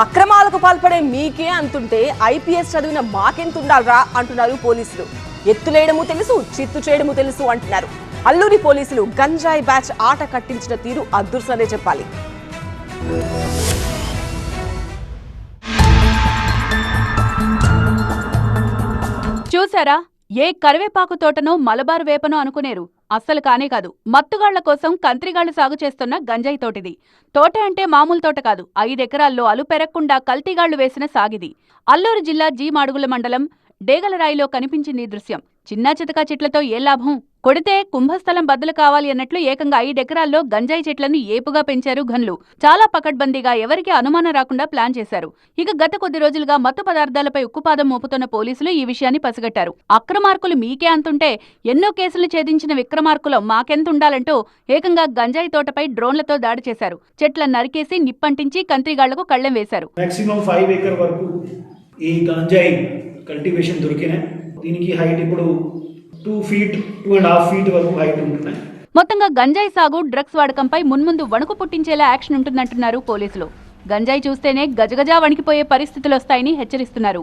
అక్రమాలకు పాల్పడే మీకే అంతుంటే ఐపీఎస్ చదివిన మాకెంత ఉండాలరా అంటున్నారు పోలీసులు. ఎత్తులేయడము తెలుసు, చిత్తు చేయడము తెలుసు అంటున్నారు. అల్లూరి పోలీసులు గంజాయి బ్యాచ్ ఆట కట్టించిన తీరు అద్దుర్సనే చెప్పాలి. చూసారా, ఏ కరివేపాకు తోటనో మలబార్ వేపనో అనుకునేరు. అస్సలు కానే కాదు. మత్తుగాళ్ల కోసం కంత్రిగాళ్లు సాగు చేస్తున్న గంజాయి తోటిది. తోట అంటే మామూలు తోట కాదు. 5 ఎకరాల్లో అలు పెరగకుండా కల్తీగాళ్లు వేసిన సాగిది. అల్లూరు జిల్లా జీ మాడుగుల మండలం డేగలరాయిలో కనిపించింది దృశ్యం. చిన్నా చితకా చెట్లతో ఏ లాభం? కొడితే కుంభస్థలం బద్దలు కావాలి అన్నట్లు ఏకంగా 5 ఎకరాల్లో గంజాయి చెట్లను ఏపుగా పెంచారు ఘనులు. చాలా పకడ్బందీగా ఎవరికీ అనుమానం రాకుండా ప్లాన్ చేశారు. ఇక గత కొద్ది రోజులుగా మత్తు పదార్థాలపై ఉక్కుపాదం మోపుతున్న పోలీసులు ఈ విషయాన్ని పసిగట్టారు. అక్రమార్కులు మీకే అంతుంటే ఎన్నో కేసులు ఛేదించిన విక్రమార్కులం మాకెంతుండాలంటూ ఏకంగా గంజాయి తోటపై డ్రోన్లతో దాడి చేశారు. చెట్లను నరికేసి నిప్పంటించి కంత్రిగాళ్లకు కళ్లెం వేశారు. మాక్సిమం 5 ఎకర్ వరకు ఈ గంజాయి కల్టివేషన్ దొరికినాయి. దీనికి హైట్ ఇప్పుడు 2 feet 2.5 feet వరకు హైట్ ఉంటున్నాయి. మొత్తంగా గంజాయి సాగు, డ్రగ్స్ వాడకంపై మున్ముందు వణుకు పుట్టించేలా యాక్షన్ ఉంటుందంటున్నారు పోలీసులు. గంజాయి చూస్తేనే గజగజా వణికిపోయే పరిస్థితులు వస్తాయని హెచ్చరిస్తున్నారు.